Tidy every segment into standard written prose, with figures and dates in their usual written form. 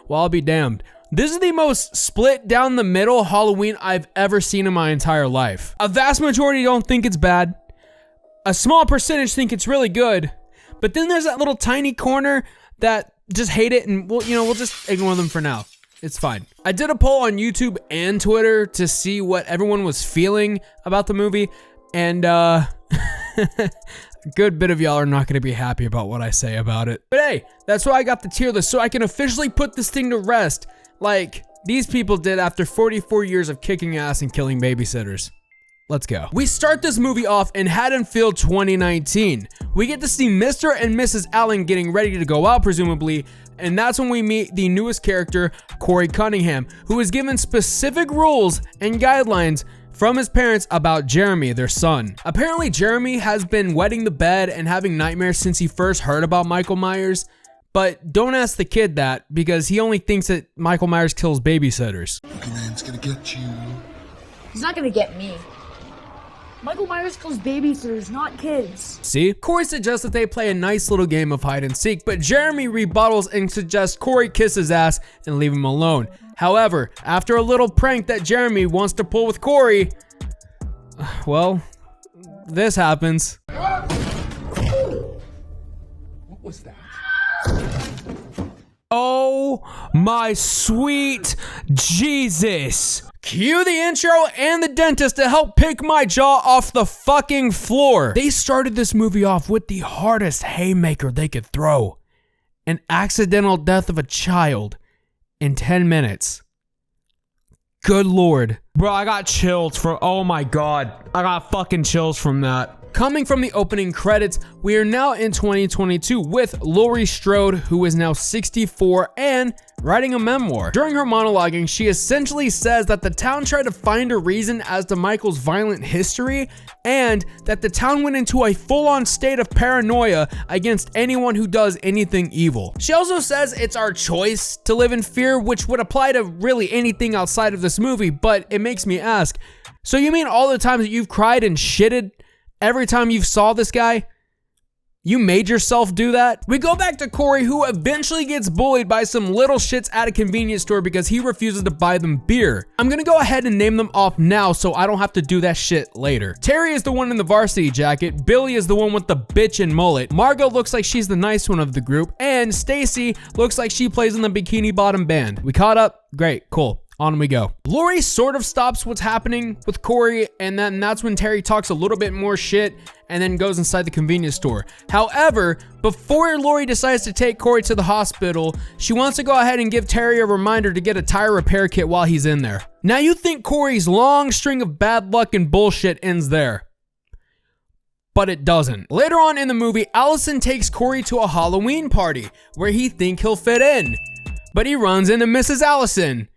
Well, I'll be damned. This is the most split down the middle Halloween I've ever seen in my entire life. A vast majority don't think it's bad. A small percentage think it's really good. But then there's that little tiny corner that just hate it, and we'll just ignore them for now. It's fine. I did a poll on YouTube and Twitter to see what everyone was feeling about the movie, and a good bit of y'all are not going to be happy about what I say about it. But hey, that's why I got the tier list, so I can officially put this thing to rest, like these people did after 44 years of kicking ass and killing babysitters. Let's go. We start this movie off in Haddonfield 2019. We get to see Mr. and Mrs. Allen getting ready to go out, presumably, and that's when we meet the newest character, Corey Cunningham, who is given specific rules and guidelines from his parents about Jeremy, their son. Apparently, Jeremy has been wetting the bed and having nightmares since he first heard about Michael Myers, but don't ask the kid that because he only thinks that Michael Myers kills babysitters. Man's gonna get you. He's not gonna get me. Michael Myers kills babysitters, not kids. See? Corey suggests that they play a nice little game of hide and seek, but Jeremy rebuttals and suggests Corey kiss his ass and leave him alone. However, after a little prank that Jeremy wants to pull with Corey, well, this happens. What was that? Oh my sweet Jesus. Cue the intro and the dentist to help pick my jaw off the fucking floor. They started this movie off with the hardest haymaker they could throw. An accidental death of a child in 10 minutes. Good Lord. Bro, I got chills from, oh my God. I got fucking chills from that. Coming from the opening credits, we are now in 2022 with Laurie Strode, who is now 64 and writing a memoir. During her monologuing, she essentially says that the town tried to find a reason as to Michael's violent history and that the town went into a full-on state of paranoia against anyone who does anything evil. She also says it's our choice to live in fear, which would apply to really anything outside of this movie, but it makes me ask, so you mean all the times that you've cried and shitted every time you saw this guy, you made yourself do that? We go back to Corey, who eventually gets bullied by some little shits at a convenience store because he refuses to buy them beer. I'm gonna go ahead and name them off now so I don't have to do that shit later. Terry is the one in the varsity jacket, Billy is the one with the bitch and mullet, Margot looks like she's the nice one of the group, and Stacy looks like she plays in the Bikini Bottom band. We caught up? Great, cool. On we go. Laurie sort of stops what's happening with Corey, and then that's when Terry talks a little bit more shit and then goes inside the convenience store. However, before Laurie decides to take Corey to the hospital, she wants to go ahead and give Terry a reminder to get a tire repair kit while he's in there. Now you think Corey's long string of bad luck and bullshit ends there, but it doesn't. Later on in the movie, Allison takes Corey to a Halloween party where he thinks he'll fit in, but he runs into Mrs. Allison,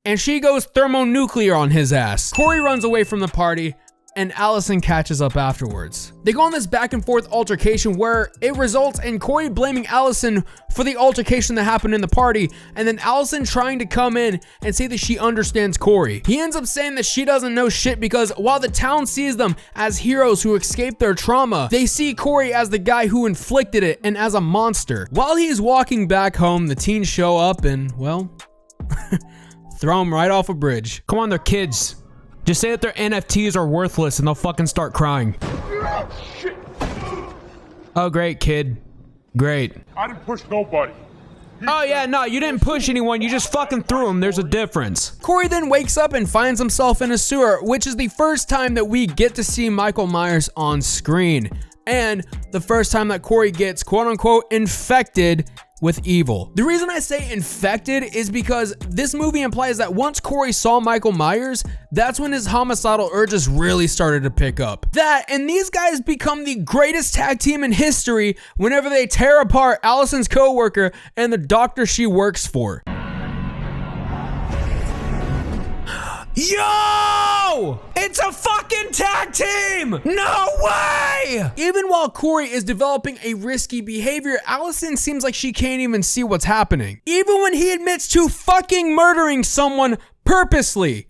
and she goes thermonuclear on his ass. Corey runs away from the party, and Allison catches up afterwards. They go on this back and forth altercation where it results in Corey blaming Allison for the altercation that happened in the party, and then Allison trying to come in and say that she understands Corey. He ends up saying that she doesn't know shit because while the town sees them as heroes who escaped their trauma, they see Corey as the guy who inflicted it and as a monster. While he's walking back home, the teens show up and, well, throw him right off a bridge. Come on, they're kids. Just say that their NFTs are worthless and they'll fucking start crying. Shit. Oh, great, kid. Great. I didn't push nobody. Oh yeah, no, you didn't push anyone, you just fucking threw him. There's a difference. Corey then wakes up and finds himself in a sewer, which is the first time that we get to see Michael Myers on screen. And the first time that Corey gets quote unquote infected with evil. The reason I say infected is because this movie implies that once Corey saw Michael Myers, that's when his homicidal urges really started to pick up. That and these guys become the greatest tag team in history whenever they tear apart Allison's coworker and the doctor she works for. Yo! It's a fucking tag team! No way! Even while Corey is developing a risky behavior, Allison seems like she can't even see what's happening. Even when he admits to fucking murdering someone purposely,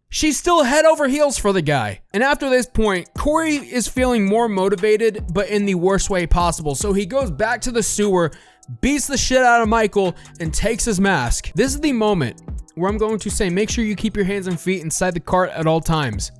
she's still head over heels for the guy. And after this point, Corey is feeling more motivated, but in the worst way possible. So he goes back to the sewer, beats the shit out of Michael, and takes his mask. This is the moment where I'm going to say, make sure you keep your hands and feet inside the cart at all times,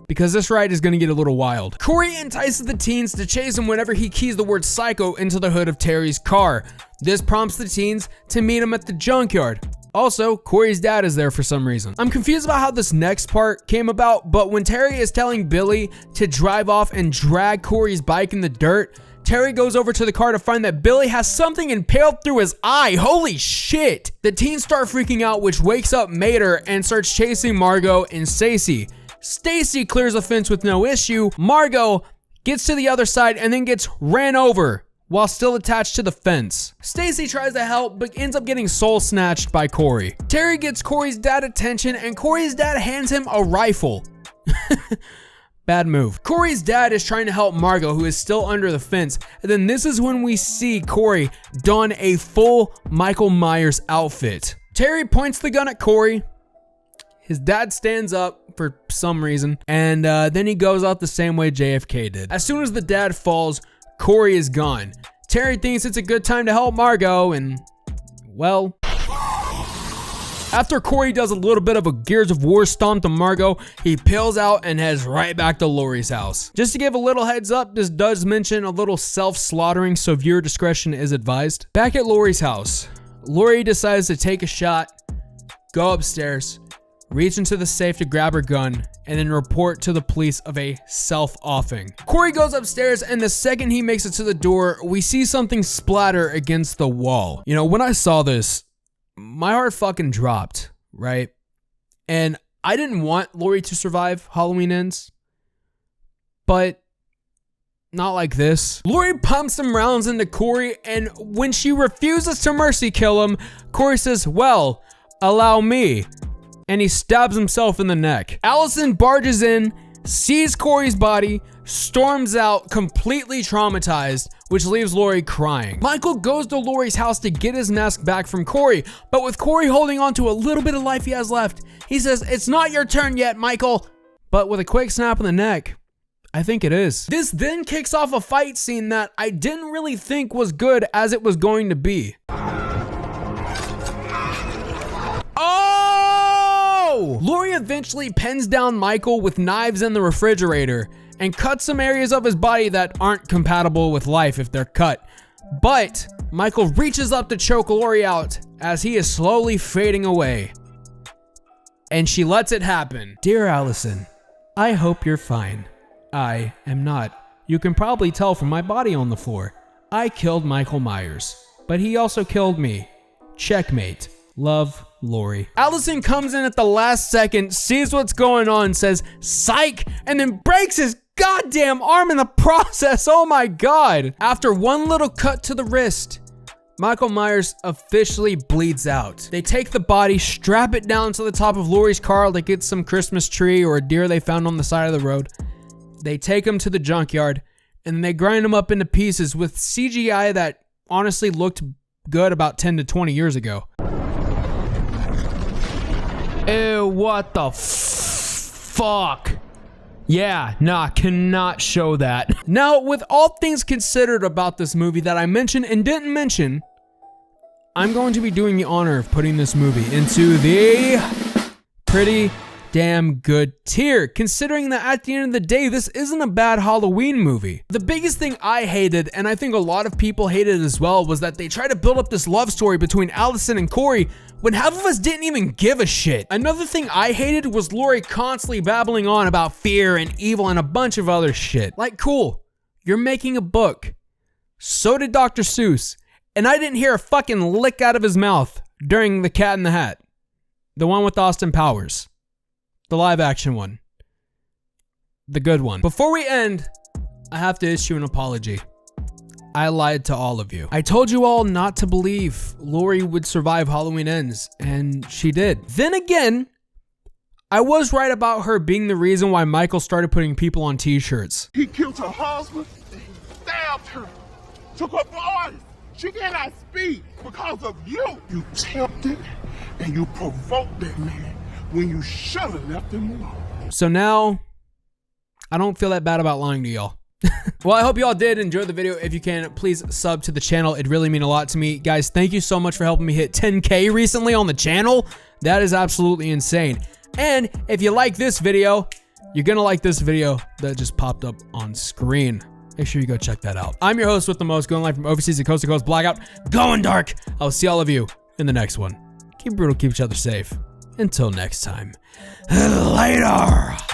because this ride is going to get a little wild. Corey entices the teens to chase him whenever he keys the word psycho into the hood of Terry's car. This prompts the teens to meet him at the junkyard. Also, Corey's dad is there for some reason. I'm confused about how this next part came about, but when Terry is telling Billy to drive off and drag Corey's bike in the dirt, Terry goes over to the car to find that Billy has something impaled through his eye. Holy shit! The teens start freaking out, which wakes up Mater and starts chasing Margot and Stacy. Stacy clears a fence with no issue. Margot gets to the other side and then gets ran over while still attached to the fence. Stacy tries to help but ends up getting soul snatched by Corey. Terry gets Corey's dad attention and Corey's dad hands him a rifle. Bad move. Corey's dad is trying to help Margot, who is still under the fence, and then this is when we see Corey don a full Michael Myers outfit. Terry points the gun at Corey. His dad stands up for some reason, and then he goes out the same way JFK did. As soon as the dad falls, Corey is gone. Terry thinks it's a good time to help Margot, and, well, after Corey does a little bit of a Gears of War stomp to Margot, he peels out and heads right back to Laurie's house. Just to give a little heads up, this does mention a little self-slaughtering, so viewer discretion is advised. Back at Laurie's house, Laurie decides to take a shot, go upstairs, reach into the safe to grab her gun, and then report to the police of a self-offing. Corey goes upstairs, and the second he makes it to the door, we see something splatter against the wall. You know, when I saw this, my heart fucking dropped, right? And I didn't want Laurie to survive Halloween Ends, but not like this. Laurie pumps some rounds into Corey, and when she refuses to mercy kill him, Corey says, well, allow me. And he stabs himself in the neck. Allison barges in, sees Corey's body, storms out completely traumatized, which leaves Laurie crying. Michael goes to Laurie's house to get his mask back from Corey, but with Corey holding on to a little bit of life he has left, he says, it's not your turn yet, Michael. But with a quick snap in the neck, I think it is. This then kicks off a fight scene that I didn't really think was good as it was going to be. Laurie eventually pins down Michael with knives in the refrigerator and cuts some areas of his body that aren't compatible with life if they're cut. But Michael reaches up to choke Laurie out as he is slowly fading away. And she lets it happen. Dear Allison, I hope you're fine. I am not. You can probably tell from my body on the floor. I killed Michael Myers, but he also killed me. Checkmate. Love, Laurie. Allison comes in at the last second, sees what's going on, says, psych, and then breaks his goddamn arm in the process. Oh my God. After one little cut to the wrist, Michael Myers officially bleeds out. They take the body, strap it down to the top of Laurie's car like it's some Christmas tree or a deer they found on the side of the road. They take him to the junkyard, and they grind him up into pieces with CGI that honestly looked good about 10 to 20 years ago. Ew, what the fuck? Yeah, nah, cannot show that. Now, with all things considered about this movie that I mentioned and didn't mention, I'm going to be doing the honor of putting this movie into the pretty damn good tier, considering that at the end of the day, this isn't a bad Halloween movie. The biggest thing I hated, and I think a lot of people hated as well, was that they tried to build up this love story between Allison and Corey when half of us didn't even give a shit. Another thing I hated was Laurie constantly babbling on about fear and evil and a bunch of other shit. Like, cool, you're making a book. So did Dr. Seuss, and I didn't hear a fucking lick out of his mouth during The Cat in the Hat. The one with Austin Powers. The live action one. The good one. Before we end, I have to issue an apology. I lied to all of you. I told you all not to believe Laurie would survive Halloween Ends, and she did. Then again, I was right about her being the reason why Michael started putting people on t-shirts. He killed her husband, and he stabbed her, took her voice. She cannot speak because of you. You tempted and you provoked that man when you should have left him alone. So now, I don't feel that bad about lying to y'all. Well, I hope you all did enjoy the video. If you can, please sub to the channel. It really means a lot to me. Guys, thank you so much for helping me hit 10K recently on the channel. That is absolutely insane. And if you like this video, you're gonna like this video that just popped up on screen. Make sure you go check that out. I'm your host with the most, going live from overseas to coast blackout, going dark. I'll see all of you in the next one. Keep brutal, keep each other safe. Until next time, later.